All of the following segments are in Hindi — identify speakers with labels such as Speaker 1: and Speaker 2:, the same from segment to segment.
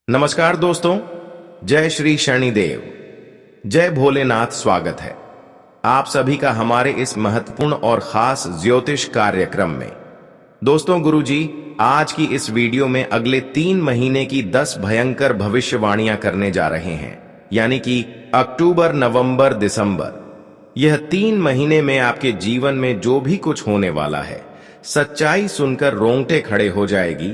Speaker 1: नमस्कार दोस्तों, जय श्री शनिदेव, जय भोलेनाथ। स्वागत है आप सभी का हमारे इस महत्वपूर्ण और खास ज्योतिष कार्यक्रम में। दोस्तों, गुरुजी आज की इस वीडियो में अगले 3 महीने की 10 भयंकर भविष्यवाणियां करने जा रहे हैं, यानी कि अक्टूबर, नवंबर, दिसंबर। यह 3 महीने में आपके जीवन में जो भी कुछ होने वाला है, सच्चाई सुनकर रोंगटे खड़े हो जाएगी,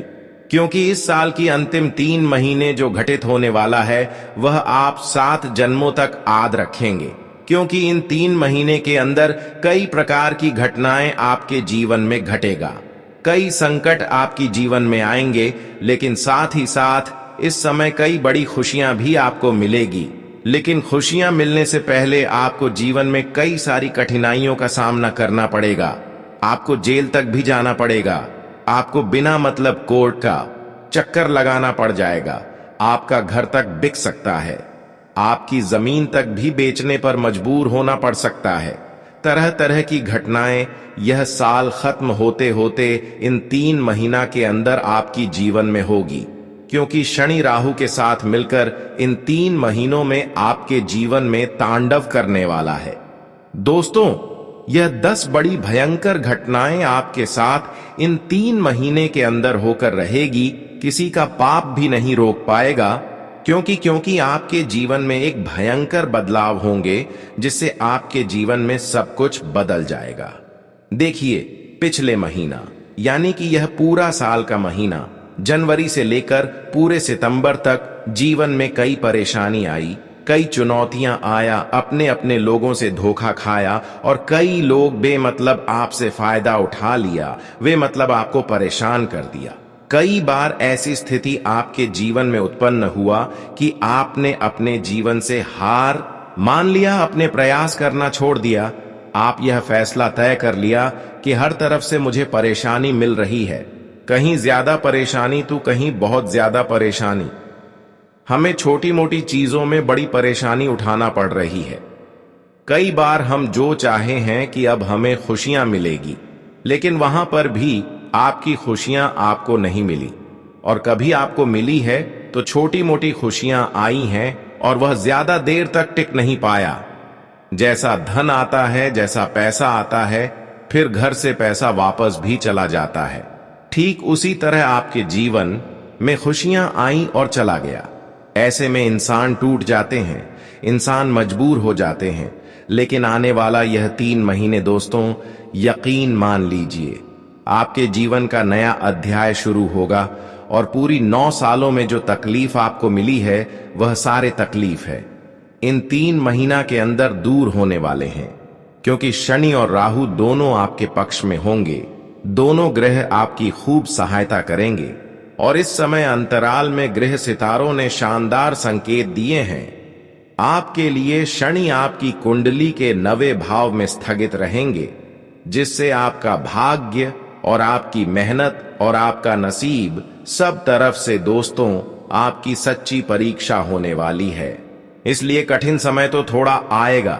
Speaker 1: क्योंकि इस साल की अंतिम 3 महीने जो घटित होने वाला है वह आप 7 जन्मों तक याद रखेंगे। क्योंकि इन 3 महीने के अंदर कई प्रकार की घटनाएं आपके जीवन में घटेगा, कई संकट आपकी जीवन में आएंगे, लेकिन साथ ही साथ इस समय कई बड़ी खुशियां भी आपको मिलेगी। लेकिन खुशियां मिलने से पहले आपको जीवन में कई सारी कठिनाइयों का सामना करना पड़ेगा। आपको जेल तक भी जाना पड़ेगा, आपको बिना मतलब कोर्ट का चक्कर लगाना पड़ जाएगा, आपका घर तक बिक सकता है, आपकी जमीन तक भी बेचने पर मजबूर होना पड़ सकता है। तरह तरह की घटनाएं यह साल खत्म होते होते इन 3 महीना के अंदर आपकी जीवन में होगी, क्योंकि शनि राहु के साथ मिलकर इन 3 महीनों में आपके जीवन में तांडव करने वाला है। दोस्तों, यह 10 बड़ी भयंकर घटनाएं आपके साथ इन 3 महीने के अंदर होकर रहेगी। किसी का पाप भी नहीं रोक पाएगा, क्योंकि आपके जीवन में एक भयंकर बदलाव होंगे, जिससे आपके जीवन में सब कुछ बदल जाएगा। देखिए, पिछले महीना यानी कि यह पूरा साल का महीना, जनवरी से लेकर पूरे सितंबर तक जीवन में कई परेशानी आई, कई चुनौतियां आया, अपने अपने लोगों से धोखा खाया और कई लोग बेमतलब आपसे फायदा उठा लिया, वे मतलब आपको परेशान कर दिया। कई बार ऐसी स्थिति आपके जीवन में उत्पन्न हुआ कि आपने अपने जीवन से हार मान लिया, अपने प्रयास करना छोड़ दिया। आप यह फैसला तय कर लिया कि हर तरफ से मुझे परेशानी मिल रही है, कहीं ज्यादा परेशानी तो कहीं बहुत ज्यादा परेशानी। हमें छोटी मोटी चीजों में बड़ी परेशानी उठाना पड़ रही है। कई बार हम जो चाहे हैं कि अब हमें खुशियां मिलेगी, लेकिन वहां पर भी आपकी खुशियां आपको नहीं मिली, और कभी आपको मिली है तो छोटी मोटी खुशियां आई हैं और वह ज्यादा देर तक टिक नहीं पाया। जैसा धन आता है, जैसा पैसा आता है, फिर घर से पैसा वापस भी चला जाता है। ठीक उसी तरह आपके जीवन में खुशियां आई और चला गया। ऐसे में इंसान टूट जाते हैं, इंसान मजबूर हो जाते हैं। लेकिन आने वाला यह 3 महीने दोस्तों, यकीन मान लीजिए, आपके जीवन का नया अध्याय शुरू होगा, और पूरी 9 सालों में जो तकलीफ आपको मिली है वह सारे तकलीफ है इन 3 महीना के अंदर दूर होने वाले हैं। क्योंकि शनि और राहु दोनों आपके पक्ष में होंगे, दोनों ग्रह आपकी खूब सहायता करेंगे, और इस समय अंतराल में ग्रह सितारों ने शानदार संकेत दिए हैं। आपके लिए शनि आपकी कुंडली के 9वें भाव में स्थगित रहेंगे, जिससे आपका भाग्य और आपकी मेहनत और आपका नसीब सब तरफ से दोस्तों आपकी सच्ची परीक्षा होने वाली है। इसलिए कठिन समय तो थोड़ा आएगा,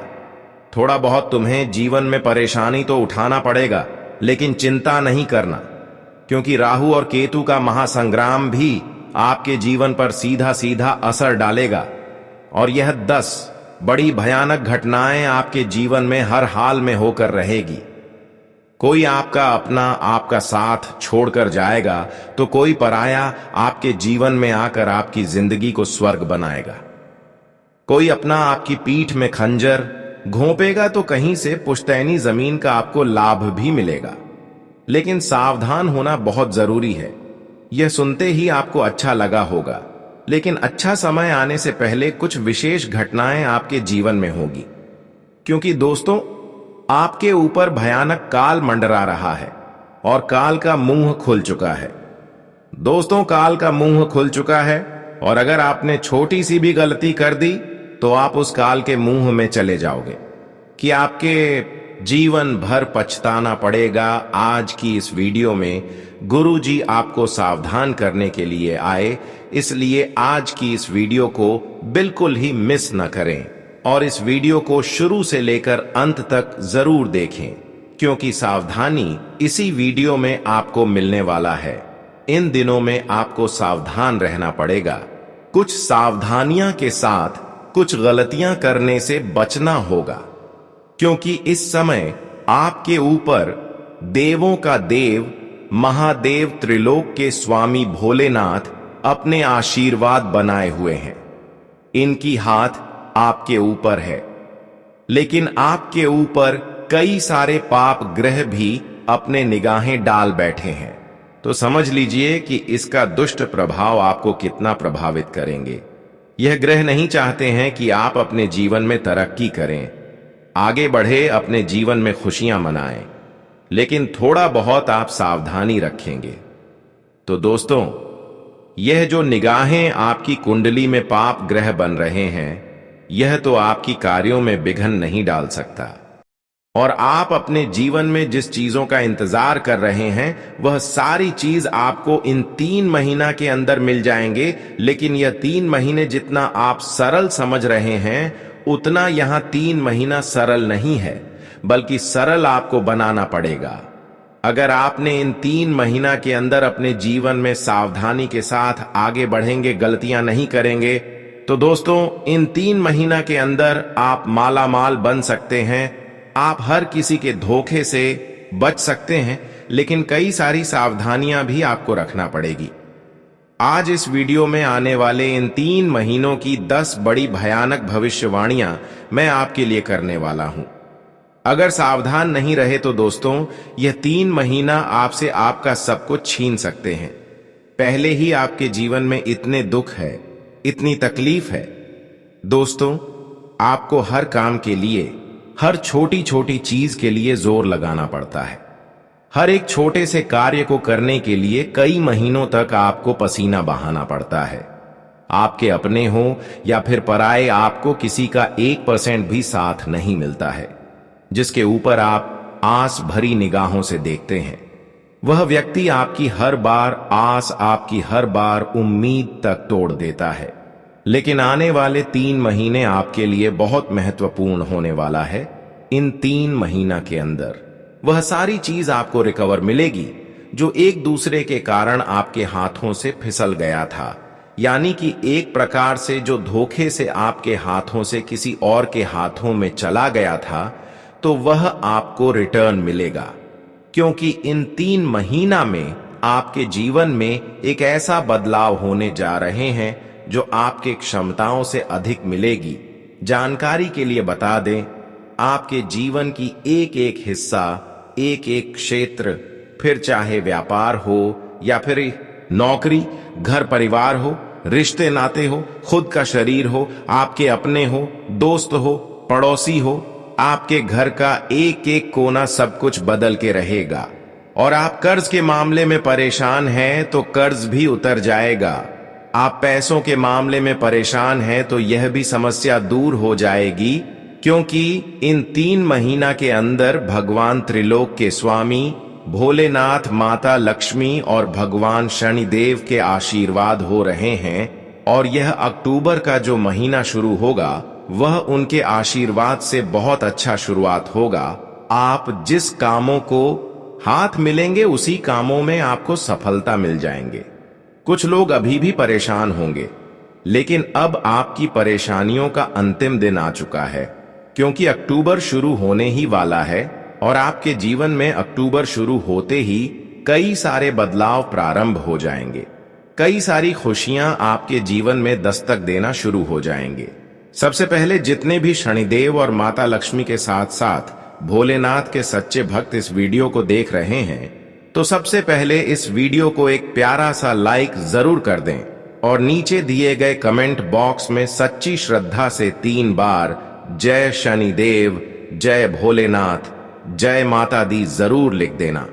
Speaker 1: थोड़ा बहुत तुम्हें जीवन में परेशानी तो उठाना पड़ेगा, लेकिन चिंता नहीं करना, क्योंकि राहु और केतु का महासंग्राम भी आपके जीवन पर सीधा सीधा असर डालेगा, और यह 10 बड़ी भयानक घटनाएं आपके जीवन में हर हाल में होकर रहेगी। कोई आपका अपना आपका साथ छोड़कर जाएगा, तो कोई पराया आपके जीवन में आकर आपकी जिंदगी को स्वर्ग बनाएगा। कोई अपना आपकी पीठ में खंजर घोंपेगा, तो कहीं से पुश्तैनी जमीन का आपको लाभ भी मिलेगा। लेकिन सावधान होना बहुत जरूरी है। यह सुनते ही आपको अच्छा लगा होगा, लेकिन अच्छा समय आने से पहले कुछ विशेष घटनाएं आपके जीवन में होगी, क्योंकि दोस्तों आपके ऊपर भयानक काल मंडरा रहा है, और काल का मुंह खुल चुका है। दोस्तों, काल का मुंह खुल चुका है, और अगर आपने छोटी सी भी गलती कर दी तो आप उस काल के मुंह में चले जाओगे कि आपके जीवन भर पछताना पड़ेगा। आज की इस वीडियो में गुरुजी आपको सावधान करने के लिए आए, इसलिए आज की इस वीडियो को बिल्कुल ही मिस न करें, और इस वीडियो को शुरू से लेकर अंत तक जरूर देखें, क्योंकि सावधानी इसी वीडियो में आपको मिलने वाला है। इन दिनों में आपको सावधान रहना पड़ेगा। कुछ सावधानियां के साथ कुछ गलतियां करने से बचना होगा, क्योंकि इस समय आपके ऊपर देवों का देव महादेव त्रिलोक के स्वामी भोलेनाथ अपने आशीर्वाद बनाए हुए हैं। इनकी हाथ आपके ऊपर है, लेकिन आपके ऊपर कई सारे पाप ग्रह भी अपने निगाहें डाल बैठे हैं। तो समझ लीजिए कि इसका दुष्ट प्रभाव आपको कितना प्रभावित करेंगे। यह ग्रह नहीं चाहते हैं कि आप अपने जीवन में तरक्की करें, आगे बढ़े, अपने जीवन में खुशियां मनाएं, लेकिन थोड़ा बहुत आप सावधानी रखेंगे। तो दोस्तों, यह जो निगाहें आपकी कुंडली में पाप ग्रह बन रहे हैं, यह तो आपकी कार्यों में विघ्न नहीं डाल सकता। और आप अपने जीवन में जिस चीजों का इंतजार कर रहे हैं, वह सारी चीज आपको इन 3 महीना के अंदर मिल जाएंगे। लेकिन यह 3 महीने जितना आप सरल समझ रहे हैं, उतना यहां 3 महीना सरल नहीं है, बल्कि सरल आपको बनाना पड़ेगा। अगर आपने इन 3 महीना के अंदर अपने जीवन में सावधानी के साथ आगे बढ़ेंगे, गलतियां नहीं करेंगे, तो दोस्तों इन 3 महीना के अंदर आप माला माल बन सकते हैं। आप हर किसी के धोखे से बच सकते हैं, लेकिन कई सारी सावधानियां भी आपको रखना पड़ेगी। आज इस वीडियो में आने वाले इन 3 महीनों की 10 बड़ी भयानक भविष्यवाणियां मैं आपके लिए करने वाला हूं। अगर सावधान नहीं रहे तो दोस्तों, यह 3 महीना आपसे आपका सब कुछ छीन सकते हैं। पहले ही आपके जीवन में इतने दुख है, इतनी तकलीफ है। दोस्तों, आपको हर काम के लिए, हर छोटी छोटी चीज के लिए जोर लगाना पड़ता है। हर एक छोटे से कार्य को करने के लिए कई महीनों तक आपको पसीना बहाना पड़ता है। आपके अपने हो या फिर पराए, आपको किसी का 1% भी साथ नहीं मिलता है। जिसके ऊपर आप आस भरी निगाहों से देखते हैं, वह व्यक्ति आपकी हर बार आस, आपकी हर बार उम्मीद तक तोड़ देता है। लेकिन आने वाले 3 महीने आपके लिए बहुत महत्वपूर्ण होने वाला है। इन 3 महीना के अंदर वह सारी चीज आपको रिकवर मिलेगी जो एक दूसरे के कारण आपके हाथों से फिसल गया था। यानी कि एक प्रकार से जो धोखे से आपके हाथों से किसी और के हाथों में चला गया था, तो वह आपको रिटर्न मिलेगा। क्योंकि इन 3 महीना में आपके जीवन में एक ऐसा बदलाव होने जा रहे हैं जो आपके क्षमताओं से अधिक मिलेगी। जानकारी के लिए बता दें, आपके जीवन की एक एक हिस्सा, एक एक क्षेत्र, फिर चाहे व्यापार हो या फिर नौकरी, घर परिवार हो, रिश्ते नाते हो, खुद का शरीर हो, आपके अपने हो, दोस्त हो, पड़ोसी हो, आपके घर का एक एक कोना सब कुछ बदल के रहेगा। और आप कर्ज के मामले में परेशान हैं तो कर्ज भी उतर जाएगा। आप पैसों के मामले में परेशान हैं तो यह भी समस्या दूर हो जाएगी, क्योंकि इन 3 महीना के अंदर भगवान त्रिलोक के स्वामी भोलेनाथ, माता लक्ष्मी और भगवान शनिदेव के आशीर्वाद हो रहे हैं। और यह अक्टूबर का जो महीना शुरू होगा, वह उनके आशीर्वाद से बहुत अच्छा शुरुआत होगा। आप जिस कामों को हाथ मिलेंगे, उसी कामों में आपको सफलता मिल जाएंगे। कुछ लोग अभी भी परेशान होंगे, लेकिन अब आपकी परेशानियों का अंतिम दिन आ चुका है, क्योंकि अक्टूबर शुरू होने ही वाला है। और आपके जीवन में अक्टूबर शुरू होते ही कई सारे बदलाव प्रारंभ हो जाएंगे। कई सारी खुशियां आपके जीवन में दस्तक देना शुरू हो जाएंगे। सबसे पहले, जितने भी शनिदेव और माता लक्ष्मी के साथ साथ भोलेनाथ के सच्चे भक्त इस वीडियो को देख रहे हैं, तो सबसे पहले इस वीडियो को एक प्यारा सा लाइक जरूर कर दें और नीचे दिए गए कमेंट बॉक्स में सच्ची श्रद्धा से 3 बार जय शनिदेव, जय भोलेनाथ, जय माता दी जरूर लिख देना।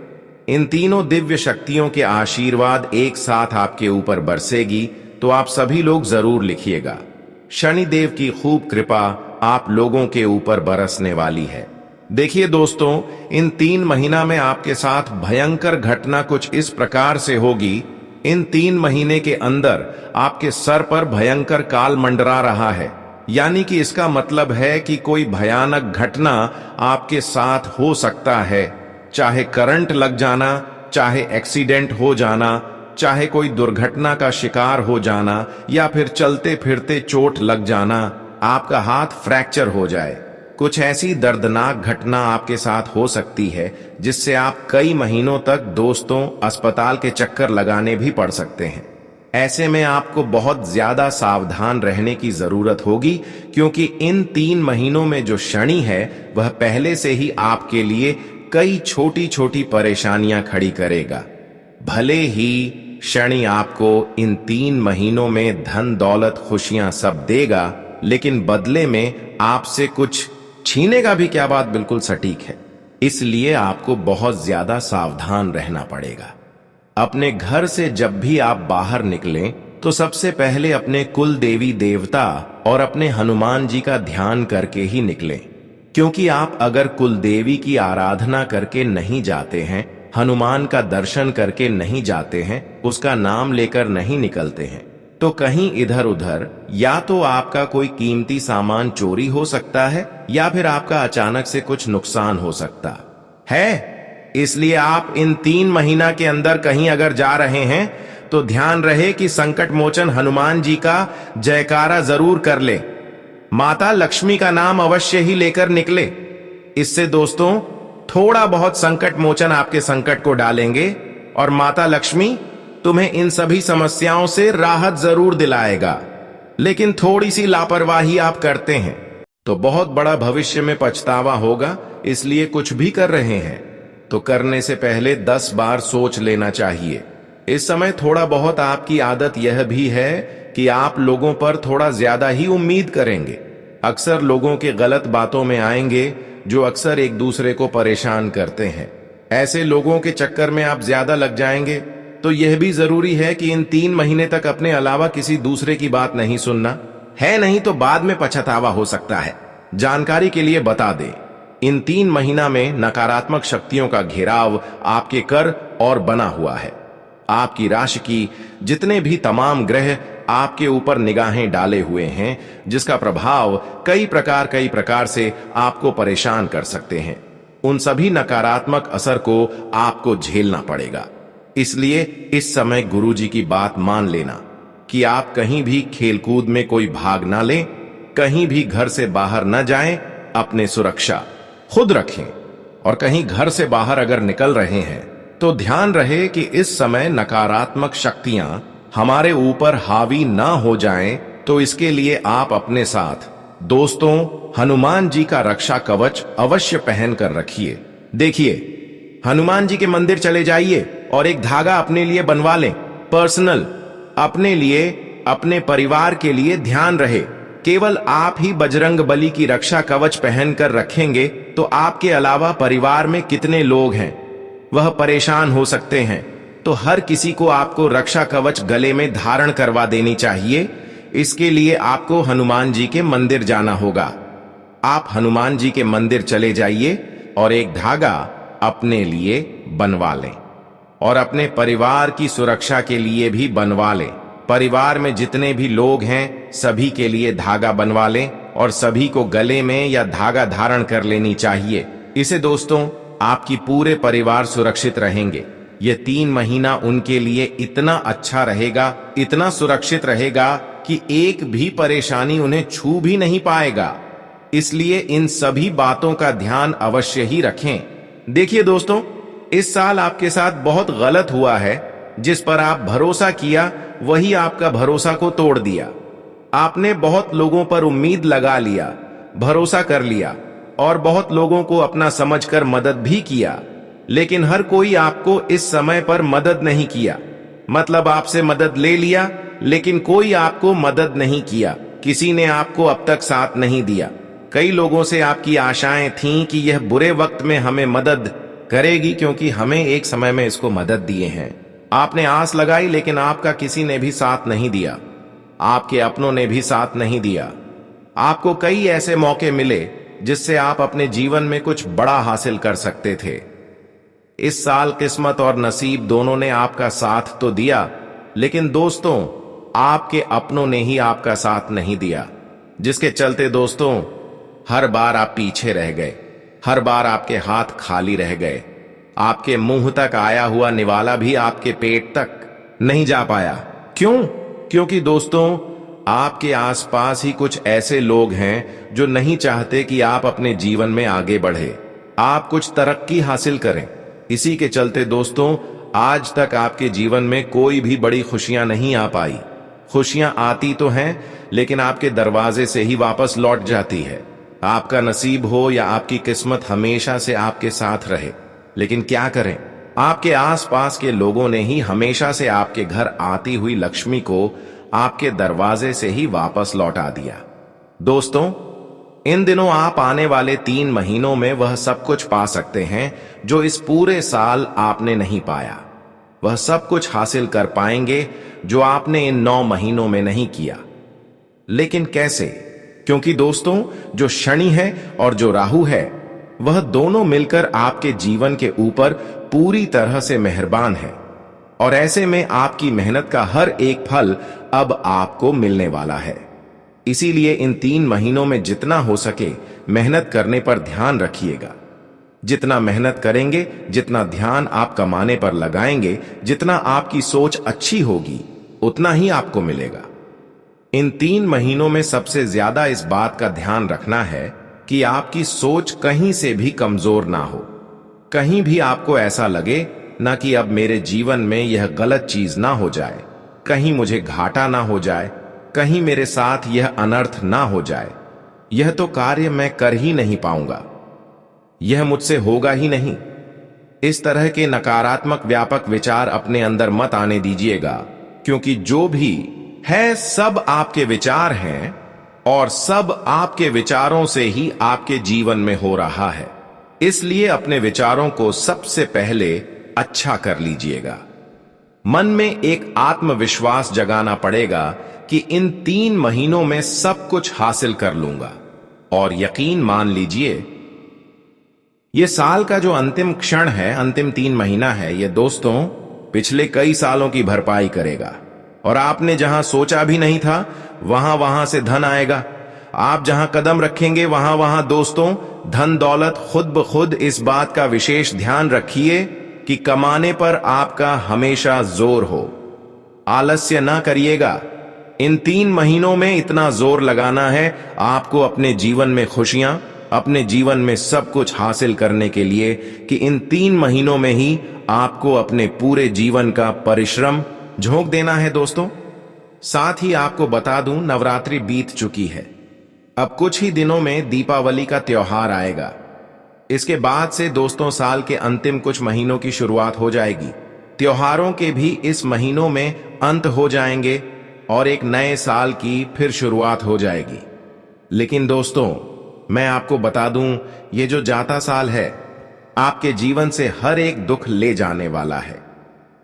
Speaker 1: इन तीनों दिव्य शक्तियों के आशीर्वाद एक साथ आपके ऊपर बरसेगी, तो आप सभी लोग जरूर लिखिएगा। शनिदेव की खूब कृपा आप लोगों के ऊपर बरसने वाली है। देखिए दोस्तों, इन 3 महीना में आपके साथ भयंकर घटना कुछ इस प्रकार से होगी। इन 3 महीने के अंदर आपके सर पर भयंकर काल मंडरा रहा है। यानी कि इसका मतलब है कि कोई भयानक घटना आपके साथ हो सकता है। चाहे करंट लग जाना, चाहे एक्सीडेंट हो जाना, चाहे कोई दुर्घटना का शिकार हो जाना या फिर चलते फिरते चोट लग जाना, आपका हाथ फ्रैक्चर हो जाए, कुछ ऐसी दर्दनाक घटना आपके साथ हो सकती है जिससे आप कई महीनों तक दोस्तों अस्पताल के चक्कर लगाने भी पड़ सकते हैं। ऐसे में आपको बहुत ज्यादा सावधान रहने की जरूरत होगी, क्योंकि इन 3 महीनों में जो शनि है वह पहले से ही आपके लिए कई छोटी छोटी परेशानियां खड़ी करेगा। भले ही शनि आपको इन 3 महीनों में धन दौलत खुशियां सब देगा, लेकिन बदले में आपसे कुछ छीनेगा भी। क्या बात बिल्कुल सटीक है। इसलिए आपको बहुत ज्यादा सावधान रहना पड़ेगा। अपने घर से जब भी आप बाहर निकलें तो सबसे पहले अपने कुल देवी देवता और अपने हनुमान जी का ध्यान करके ही निकलें, क्योंकि आप अगर कुल देवी की आराधना करके नहीं जाते हैं, हनुमान का दर्शन करके नहीं जाते हैं, उसका नाम लेकर नहीं निकलते हैं, तो कहीं इधर उधर या तो आपका कोई कीमती सामान चोरी हो सकता है या फिर आपका अचानक से कुछ नुकसान हो सकता है। इसलिए आप इन 3 महीना के अंदर कहीं अगर जा रहे हैं तो ध्यान रहे कि संकट मोचन हनुमान जी का जयकारा जरूर कर ले, माता लक्ष्मी का नाम अवश्य ही लेकर निकले। इससे दोस्तों थोड़ा बहुत संकट मोचन आपके संकट को डालेंगे और माता लक्ष्मी तुम्हें इन सभी समस्याओं से राहत जरूर दिलाएगा। लेकिन थोड़ी सी लापरवाही आप करते हैं तो बहुत बड़ा भविष्य में पछतावा होगा। इसलिए कुछ भी कर रहे हैं तो करने से पहले 10 बार सोच लेना चाहिए। इस समय थोड़ा बहुत आपकी आदत यह भी है कि आप लोगों पर थोड़ा ज्यादा ही उम्मीद करेंगे। अक्सर लोगों के गलत बातों में आएंगे जो अक्सर एक दूसरे को परेशान करते हैं। ऐसे लोगों के चक्कर में आप ज्यादा लग जाएंगे। तो यह भी जरूरी है कि इन 3 महीने तक अपने अलावा किसी दूसरे की बात नहीं सुनना है, नहीं तो बाद में पछतावा हो सकता है। जानकारी के लिए बता दें, इन 3 महीना में नकारात्मक शक्तियों का घेराव आपके कर और बना हुआ है। आपकी राशि की जितने भी तमाम ग्रह आपके ऊपर निगाहें डाले हुए हैं, जिसका प्रभाव कई प्रकार से आपको परेशान कर सकते हैं, उन सभी नकारात्मक असर को आपको झेलना पड़ेगा। इसलिए इस समय गुरु जी की बात मान लेना कि आप कहीं भी खेलकूद में कोई भाग ना लें, कहीं भी घर से बाहर न जाएं, अपने सुरक्षा खुद रखें। और कहीं घर से बाहर अगर निकल रहे हैं तो ध्यान रहे कि इस समय नकारात्मक शक्तियां हमारे ऊपर हावी ना हो जाएं, तो इसके लिए आप अपने साथ दोस्तों हनुमान जी का रक्षा कवच अवश्य पहन कर रखिए। देखिए, हनुमान जी के मंदिर चले जाइए और एक धागा अपने लिए बनवा लें, पर्सनल, अपने लिए, अपने परिवार के लिए। ध्यान रहे केवल आप ही बजरंग बली की रक्षा कवच पहनकर रखेंगे तो आपके अलावा परिवार में कितने लोग हैं वह परेशान हो सकते हैं। तो हर किसी को आपको रक्षा कवच गले में धारण करवा देनी चाहिए। इसके लिए आपको हनुमान जी के मंदिर जाना होगा। आप हनुमान जी के मंदिर चले जाइए और एक धागा अपने लिए बनवा लें और अपने परिवार की सुरक्षा के लिए भी बनवा लें। परिवार में जितने भी लोग हैं सभी के लिए धागा बनवा लें और सभी को गले में या धागा धारण कर लेनी चाहिए। इसे दोस्तों आपकी पूरे परिवार सुरक्षित रहेंगे। ये 3 महीना उनके लिए इतना अच्छा रहेगा, इतना सुरक्षित रहेगा कि एक भी परेशानी उन्हें छू भी नहीं पाएगा। इसलिए इन सभी बातों का ध्यान अवश्य ही रखें। देखिए दोस्तों, इस साल आपके साथ बहुत गलत हुआ है। जिस पर आप भरोसा किया वही आपका भरोसा को तोड़ दिया। आपने बहुत लोगों पर उम्मीद लगा लिया, भरोसा कर लिया और बहुत लोगों को अपना समझकर मदद भी किया, लेकिन हर कोई आपको इस समय पर मदद नहीं किया। मतलब आपसे मदद ले लिया लेकिन कोई आपको मदद नहीं किया। किसी ने आपको अब तक साथ नहीं दिया। कई लोगों से आपकी आशाएं थीं कि यह बुरे वक्त में हमें मदद करेगी, क्योंकि हमें एक समय में इसको मदद दिए हैं। आपने आस लगाई लेकिन आपका किसी ने भी साथ नहीं दिया, आपके अपनों ने भी साथ नहीं दिया। आपको कई ऐसे मौके मिले जिससे आप अपने जीवन में कुछ बड़ा हासिल कर सकते थे। इस साल किस्मत और नसीब दोनों ने आपका साथ तो दिया, लेकिन दोस्तों आपके अपनों ने ही आपका साथ नहीं दिया, जिसके चलते दोस्तों हर बार आप पीछे रह गए, हर बार आपके हाथ खाली रह गए। आपके मुंह तक आया हुआ निवाला भी आपके पेट तक नहीं जा पाया। क्यों? क्योंकि दोस्तों, आपके आसपास ही कुछ ऐसे लोग हैं जो नहीं चाहते कि आप अपने जीवन में आगे बढ़े, आप कुछ तरक्की हासिल करें। इसी के चलते दोस्तों, आज तक आपके जीवन में कोई भी बड़ी खुशियां नहीं आ पाई। खुशियां आती तो हैं, लेकिन आपके दरवाजे से ही वापस लौट जाती है। आपका नसीब हो या आपकी किस्मत हमेशा से आपके साथ रहे, लेकिन क्या करें, आपके आसपास के लोगों ने ही हमेशा से आपके घर आती हुई लक्ष्मी को आपके दरवाजे से ही वापस लौटा दिया। दोस्तों, इन दिनों आप आने वाले 3 महीनों में वह सब कुछ पा सकते हैं जो इस पूरे साल आपने नहीं पाया। वह सब कुछ हासिल कर पाएंगे जो आपने इन 9 महीनों में नहीं किया। लेकिन कैसे? क्योंकि दोस्तों, जो शनि है और जो राहु है, वह दोनों मिलकर आपके जीवन के ऊपर पूरी तरह से मेहरबान है, और ऐसे में आपकी मेहनत का हर एक फल अब आपको मिलने वाला है। इसीलिए इन 3 महीनों में जितना हो सके मेहनत करने पर ध्यान रखिएगा। जितना मेहनत करेंगे, जितना ध्यान आप कमाने पर लगाएंगे, जितना आपकी सोच अच्छी होगी, उतना ही आपको मिलेगा। इन 3 महीनों में सबसे ज्यादा इस बात का ध्यान रखना है कि आपकी सोच कहीं से भी कमजोर ना हो। कहीं भी आपको ऐसा लगे ना कि अब मेरे जीवन में यह गलत चीज ना हो जाए, कहीं मुझे घाटा ना हो जाए, कहीं मेरे साथ यह अनर्थ ना हो जाए, यह तो कार्य मैं कर ही नहीं पाऊंगा, यह मुझसे होगा ही नहीं। इस तरह के नकारात्मक व्यापक विचार अपने अंदर मत आने दीजिएगा, क्योंकि जो भी है सब आपके विचार हैं, और सब आपके विचारों से ही आपके जीवन में हो रहा है। इसलिए अपने विचारों को सबसे पहले अच्छा कर लीजिएगा। मन में एक आत्मविश्वास जगाना पड़ेगा कि इन 3 महीनों में सब कुछ हासिल कर लूंगा, और यकीन मान लीजिए, यह साल का जो अंतिम क्षण है, अंतिम 3 महीना है, यह दोस्तों पिछले कई सालों की भरपाई करेगा। और आपने जहां सोचा भी नहीं था, वहां से धन आएगा। आप जहां कदम रखेंगे, वहां दोस्तों धन दौलत खुद ब खुद। इस बात का विशेष ध्यान रखिए कि कमाने पर आपका हमेशा जोर हो। आलस्य ना करिएगा। इन 3 महीनों में इतना जोर लगाना है आपको अपने जीवन में खुशियां, अपने जीवन में सब कुछ हासिल करने के लिए, कि इन 3 महीनों में ही आपको अपने पूरे जीवन का परिश्रम झोंक देना है दोस्तों। साथ ही आपको बता दूं, नवरात्रि बीत चुकी है। अब कुछ ही दिनों में दीपावली का त्योहार आएगा। इसके बाद से दोस्तों साल के अंतिम कुछ महीनों की शुरुआत हो जाएगी। त्योहारों के भी इस महीनों में अंत हो जाएंगे और एक नए साल की फिर शुरुआत हो जाएगी। लेकिन दोस्तों, मैं आपको बता दूं, ये जो जाता साल है आपके जीवन से हर एक दुख ले जाने वाला है।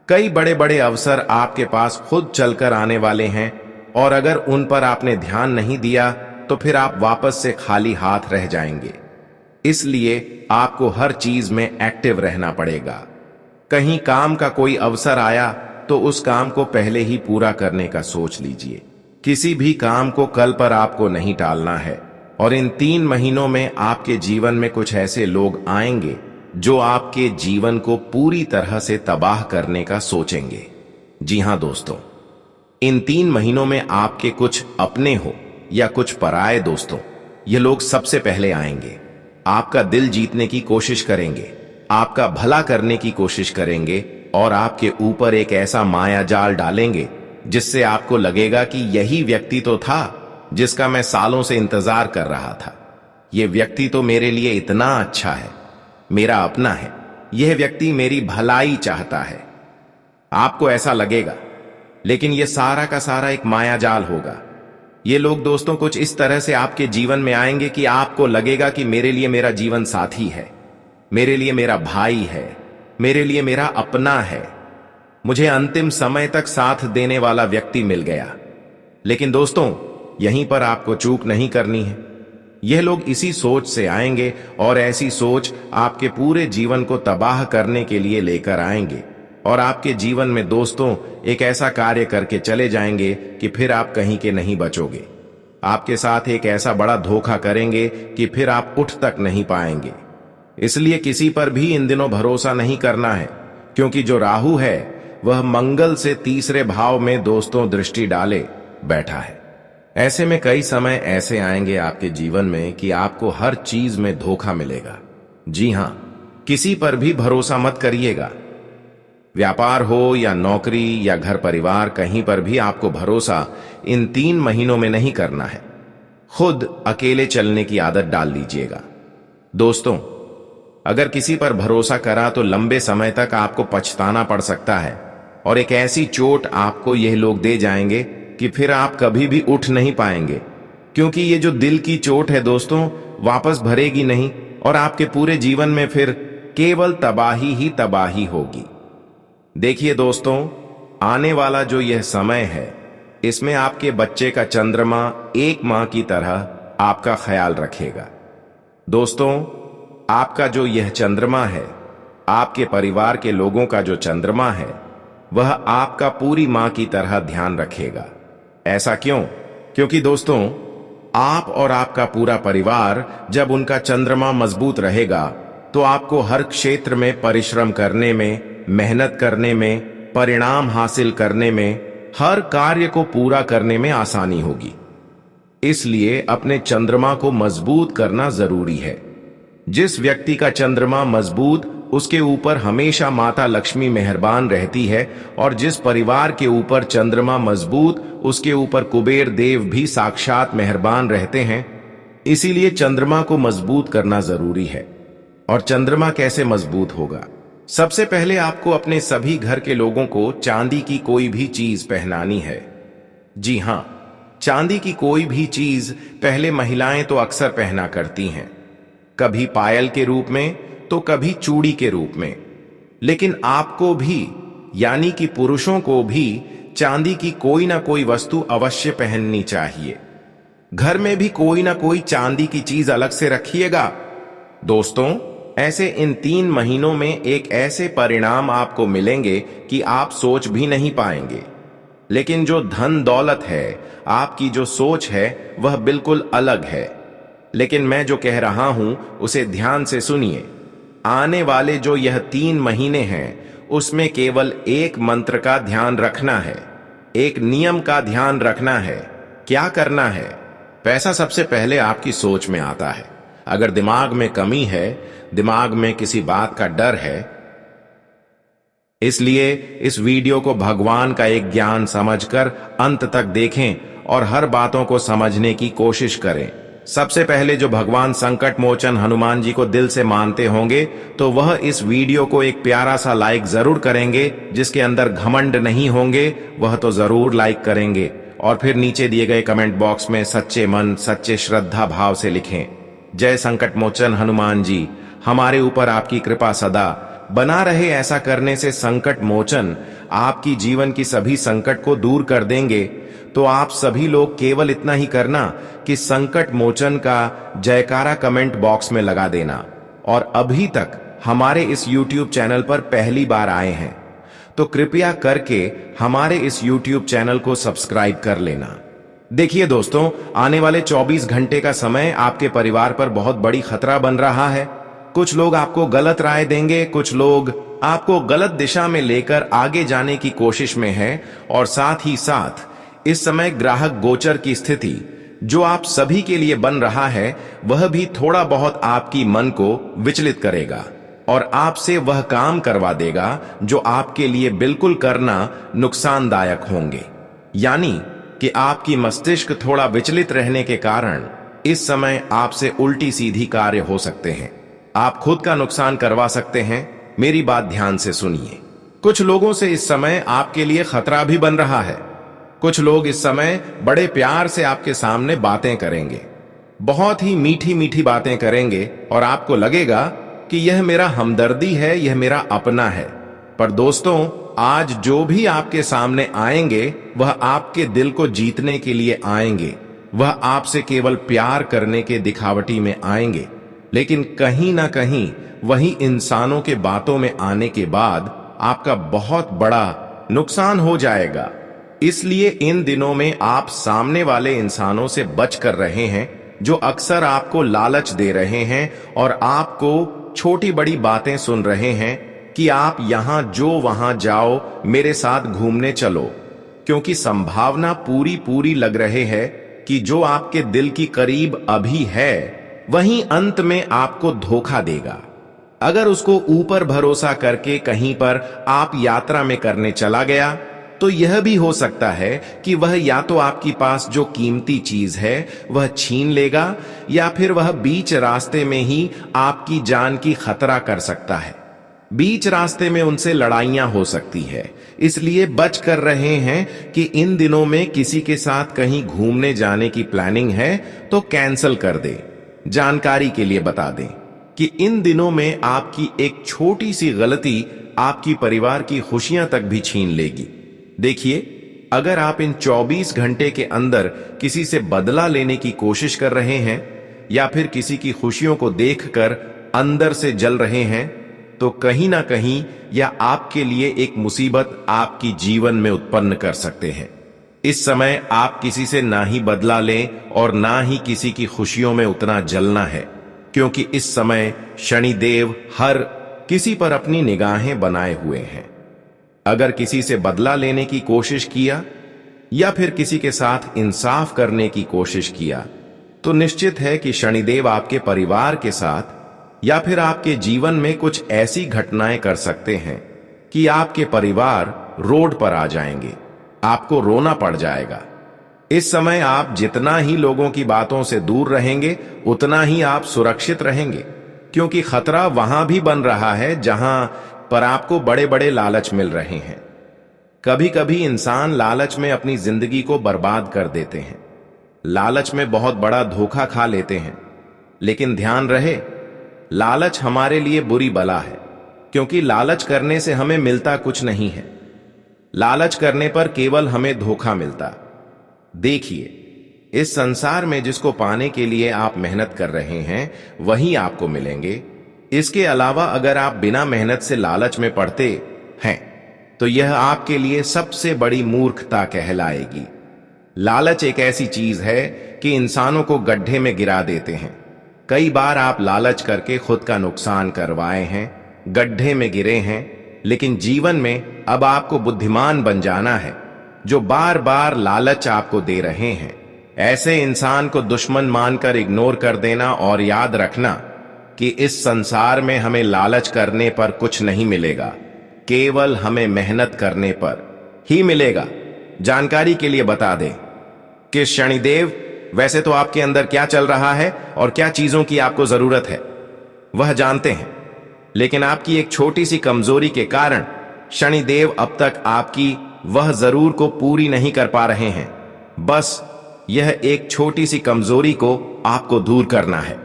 Speaker 1: कई बड़े बड़े अवसर आपके पास खुद चलकर आने वाले हैं, और अगर उन पर आपने ध्यान नहीं दिया तो फिर आप वापस से खाली हाथ रह जाएंगे। इसलिए आपको हर चीज में एक्टिव रहना पड़ेगा। कहीं काम का कोई अवसर आया तो उस काम को पहले ही पूरा करने का सोच लीजिए। किसी भी काम को कल पर आपको नहीं टालना है। और इन 3 महीनों में आपके जीवन में कुछ ऐसे लोग आएंगे जो आपके जीवन को पूरी तरह से तबाह करने का सोचेंगे। जी हां दोस्तों, इन 3 महीनों में आपके कुछ अपने हो या कुछ पराये दोस्तों, ये लोग सबसे पहले आएंगे। आपका दिल जीतने की कोशिश करेंगे, आपका भला करने की कोशिश करेंगे, और आपके ऊपर एक ऐसा माया जाल डालेंगे जिससे आपको लगेगा कि यही व्यक्ति तो था जिसका मैं सालों से इंतजार कर रहा था। यह व्यक्ति तो मेरे लिए इतना अच्छा है, मेरा अपना है, यह व्यक्ति मेरी भलाई चाहता है। आपको ऐसा लगेगा, लेकिन यह सारा का सारा एक माया जाल होगा। ये लोग दोस्तों कुछ इस तरह से आपके जीवन में आएंगे कि आपको लगेगा कि मेरे लिए मेरा जीवन साथी है, मेरे लिए मेरा भाई है, मेरे लिए मेरा अपना है, मुझे अंतिम समय तक साथ देने वाला व्यक्ति मिल गया। लेकिन दोस्तों, यहीं पर आपको चूक नहीं करनी है। यह लोग इसी सोच से आएंगे, और ऐसी सोच आपके पूरे जीवन को तबाह करने के लिए लेकर आएंगे, और आपके जीवन में दोस्तों एक ऐसा कार्य करके चले जाएंगे कि फिर आप कहीं के नहीं बचोगे। आपके साथ एक ऐसा बड़ा धोखा करेंगे कि फिर आप उठ तक नहीं पाएंगे। इसलिए किसी पर भी इन दिनों भरोसा नहीं करना है, क्योंकि जो राहु है वह मंगल से तीसरे भाव में दोस्तों दृष्टि डाले बैठा है। ऐसे में कई समय ऐसे आएंगे आपके जीवन में कि आपको हर चीज में धोखा मिलेगा। जी हां, किसी पर भी भरोसा मत करिएगा। व्यापार हो या नौकरी या घर परिवार, कहीं पर भी आपको भरोसा इन 3 महीनों में नहीं करना है। खुद अकेले चलने की आदत डाल लीजिएगा। दोस्तों, अगर किसी पर भरोसा करा तो लंबे समय तक आपको पछताना पड़ सकता है और एक ऐसी चोट आपको यह लोग दे जाएंगे कि फिर आप कभी भी उठ नहीं पाएंगे, क्योंकि ये जो दिल की चोट है दोस्तों, वापस भरेगी नहीं और आपके पूरे जीवन में फिर केवल तबाही ही तबाही होगी। देखिए दोस्तों, आने वाला जो यह समय है, इसमें आपके बच्चे का चंद्रमा एक मां की तरह आपका ख्याल रखेगा। दोस्तों, आपका जो यह चंद्रमा है, आपके परिवार के लोगों का जो चंद्रमा है, वह आपका पूरी मां की तरह ध्यान रखेगा। ऐसा क्यों? क्योंकि दोस्तों, आप और आपका पूरा परिवार जब उनका चंद्रमा मजबूत रहेगा तो आपको हर क्षेत्र में परिश्रम करने में, मेहनत करने में, परिणाम हासिल करने में, हर कार्य को पूरा करने में आसानी होगी। इसलिए अपने चंद्रमा को मजबूत करना जरूरी है। जिस व्यक्ति का चंद्रमा मजबूत, उसके ऊपर हमेशा माता लक्ष्मी मेहरबान रहती है, और जिस परिवार के ऊपर चंद्रमा मजबूत, उसके ऊपर कुबेर देव भी साक्षात मेहरबान रहते हैं। इसीलिए चंद्रमा को मजबूत करना जरूरी है। और चंद्रमा कैसे मजबूत होगा? सबसे पहले आपको अपने सभी घर के लोगों को चांदी की कोई भी चीज पहनानी है। जी हां, चांदी की कोई भी चीज पहले महिलाएं तो अक्सर पहना करती हैं, कभी पायल के रूप में तो कभी चूड़ी के रूप में। लेकिन आपको भी, यानी कि पुरुषों को भी, चांदी की कोई ना कोई वस्तु अवश्य पहननी चाहिए। घर में भी कोई ना कोई चांदी की चीज अलग से रखिएगा। दोस्तों, ऐसे इन 3 महीनों में एक ऐसे परिणाम आपको मिलेंगे कि आप सोच भी नहीं पाएंगे। लेकिन जो धन दौलत है, आपकी जो सोच है, वह बिल्कुल अलग है। लेकिन मैं जो कह रहा हूं उसे ध्यान से सुनिए। आने वाले जो यह 3 महीने हैं, उसमें केवल एक मंत्र का ध्यान रखना है, एक नियम का ध्यान रखना है। क्या करना है? पैसा सबसे पहले आपकी सोच में आता है। अगर दिमाग में कमी है, दिमाग में किसी बात का डर है, इसलिए इस वीडियो को भगवान का एक ज्ञान समझकर अंत तक देखें और हर बातों को समझने की कोशिश करें। सबसे पहले जो भगवान संकट मोचन हनुमान जी को दिल से मानते होंगे, तो वह इस वीडियो को एक प्यारा सा लाइक जरूर करेंगे। जिसके अंदर घमंड नहीं होंगे, वह तो जरूर लाइक करेंगे। और फिर नीचे दिए गए कमेंट बॉक्स में सच्चे मन, सच्चे श्रद्धा भाव से लिखें, जय संकट मोचन हनुमान जी, हमारे ऊपर आपकी कृपा सदा बना रहे। ऐसा करने से संकट मोचन आपकी जीवन की सभी संकट को दूर कर देंगे। तो आप सभी लोग केवल इतना ही करना कि संकट मोचन का जयकारा कमेंट बॉक्स में लगा देना। और अभी तक हमारे इस YouTube चैनल पर पहली बार आए हैं तो कृपया करके हमारे इस YouTube चैनल को सब्सक्राइब कर लेना। देखिए दोस्तों, आने वाले 24 घंटे का समय आपके परिवार पर बहुत बड़ी खतरा बन रहा है। कुछ लोग आपको गलत राय देंगे, कुछ लोग आपको गलत दिशा में लेकर आगे जाने की कोशिश में हैं, और साथ ही साथ इस समय ग्राहक गोचर की स्थिति जो आप सभी के लिए बन रहा है, वह भी थोड़ा बहुत आपकी मन को विचलित करेगा और आपसे वह काम करवा देगा जो आपके लिए बिल्कुल करना नुकसानदायक होंगे। यानी कि आपकी मस्तिष्क थोड़ा विचलित रहने के कारण इस समय आपसे उल्टी सीधी कार्य हो सकते हैं। आप खुद का नुकसान करवा सकते हैं। मेरी बात ध्यान से सुनिए। कुछ लोगों से इस समय आपके लिए खतरा भी बन रहा है। कुछ लोग इस समय बड़े प्यार से आपके सामने बातें करेंगे, बहुत ही मीठी मीठी बातें करेंगे, और आपको लगेगा कि यह मेरा हमदर्दी है, यह मेरा अपना है। पर दोस्तों, आज जो भी आपके सामने आएंगे, वह आपके दिल को जीतने के लिए आएंगे। वह आपसे केवल प्यार करने के दिखावटी में आएंगे। लेकिन कहीं ना कहीं वही इंसानों के बातों में आने के बाद आपका बहुत बड़ा नुकसान हो जाएगा। इसलिए इन दिनों में आप सामने वाले इंसानों से बच कर रहे हैं, जो अक्सर आपको लालच दे रहे हैं और आपको छोटी बड़ी बातें सुन रहे हैं। कि आप यहां जो वहां जाओ, मेरे साथ घूमने चलो, क्योंकि संभावना पूरी पूरी लग रहे है कि जो आपके दिल की करीब अभी है वहीं अंत में आपको धोखा देगा। अगर उसको ऊपर भरोसा करके कहीं पर आप यात्रा में करने चला गया तो यह भी हो सकता है कि वह या तो आपके पास जो कीमती चीज है वह छीन लेगा, या फिर वह बीच रास्ते में ही आपकी जान की खतरा कर सकता है। बीच रास्ते में उनसे लड़ाइयां हो सकती है, इसलिए बच कर रहे हैं कि इन दिनों में किसी के साथ कहीं घूमने जाने की प्लानिंग है तो कैंसिल कर दे। जानकारी के लिए बता दें कि इन दिनों में आपकी एक छोटी सी गलती आपकी परिवार की खुशियां तक भी छीन लेगी। देखिए, अगर आप इन 24 घंटे के अंदर किसी से बदला लेने की कोशिश कर रहे हैं या फिर किसी की खुशियों को देखकर अंदर से जल रहे हैं, तो कहीं ना कहीं यह आपके लिए एक मुसीबत आपकी जीवन में उत्पन्न कर सकते हैं। इस समय आप किसी से ना ही बदला लें और ना ही किसी की खुशियों में उतना जलना है, क्योंकि इस समय शनिदेव हर किसी पर अपनी निगाहें बनाए हुए हैं। अगर किसी से बदला लेने की कोशिश किया या फिर किसी के साथ इंसाफ करने की कोशिश किया तो निश्चित है कि शनिदेव आपके परिवार के साथ या फिर आपके जीवन में कुछ ऐसी घटनाएं कर सकते हैं कि आपके परिवार रोड पर आ जाएंगे, आपको रोना पड़ जाएगा। इस समय आप जितना ही लोगों की बातों से दूर रहेंगे उतना ही आप सुरक्षित रहेंगे, क्योंकि खतरा वहां भी बन रहा है जहां पर आपको बड़े बड़े लालच मिल रहे हैं। कभी कभी इंसान लालच में अपनी जिंदगी को बर्बाद कर देते हैं, लालच में बहुत बड़ा धोखा खा लेते हैं। लेकिन ध्यान रहे, लालच हमारे लिए बुरी बला है, क्योंकि लालच करने से हमें मिलता कुछ नहीं है। लालच करने पर केवल हमें धोखा मिलता। देखिए, इस संसार में जिसको पाने के लिए आप मेहनत कर रहे हैं वही आपको मिलेंगे। इसके अलावा अगर आप बिना मेहनत से लालच में पड़ते हैं तो यह आपके लिए सबसे बड़ी मूर्खता कहलाएगी। लालच एक ऐसी चीज है कि इंसानों को गड्ढे में गिरा देते हैं। कई बार आप लालच करके खुद का नुकसान करवाए हैं, गड्ढे में गिरे हैं, लेकिन जीवन में अब आपको बुद्धिमान बन जाना है। जो बार बार लालच आपको दे रहे हैं, ऐसे इंसान को दुश्मन मानकर इग्नोर कर देना और याद रखना कि इस संसार में हमें लालच करने पर कुछ नहीं मिलेगा, केवल हमें मेहनत करने पर ही मिलेगा। जानकारी के लिए बता दें कि शनिदेव वैसे तो आपके अंदर क्या चल रहा है और क्या चीजों की आपको जरूरत है वह जानते हैं, लेकिन आपकी एक छोटी सी कमजोरी के कारण शनिदेव अब तक आपकी वह जरूर को पूरी नहीं कर पा रहे हैं। बस यह एक छोटी सी कमजोरी को आपको दूर करना है,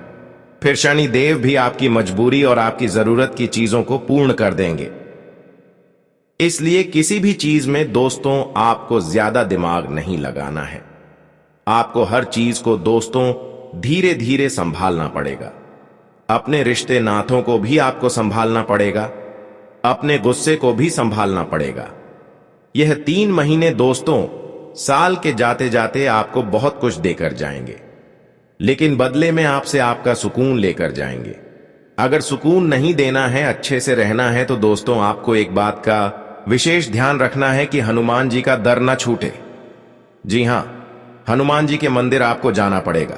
Speaker 1: फिर शनिदेव भी आपकी मजबूरी और आपकी जरूरत की चीजों को पूर्ण कर देंगे। इसलिए किसी भी चीज में दोस्तों आपको ज्यादा दिमाग नहीं लगाना है। आपको हर चीज को दोस्तों धीरे धीरे संभालना पड़ेगा। अपने रिश्ते नातों को भी आपको संभालना पड़ेगा, अपने गुस्से को भी संभालना पड़ेगा। यह 3 महीने दोस्तों साल के जाते जाते आपको बहुत कुछ देकर जाएंगे, लेकिन बदले में आपसे आपका सुकून लेकर जाएंगे। अगर सुकून नहीं देना है, अच्छे से रहना है, तो दोस्तों आपको एक बात का विशेष ध्यान रखना है कि हनुमान जी का दर न छूटे। जी हां, हनुमान जी के मंदिर आपको जाना पड़ेगा।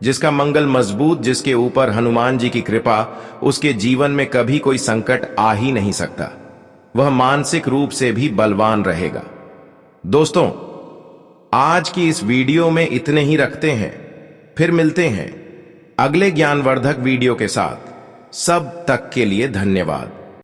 Speaker 1: जिसका मंगल मजबूत, जिसके ऊपर हनुमान जी की कृपा, उसके जीवन में कभी कोई संकट आ ही नहीं सकता। वह मानसिक रूप से भी बलवान रहेगा। दोस्तों, आज की इस वीडियो में इतने ही रखते हैं, फिर मिलते हैं अगले ज्ञानवर्धक वीडियो के साथ। सब तक के लिए धन्यवाद।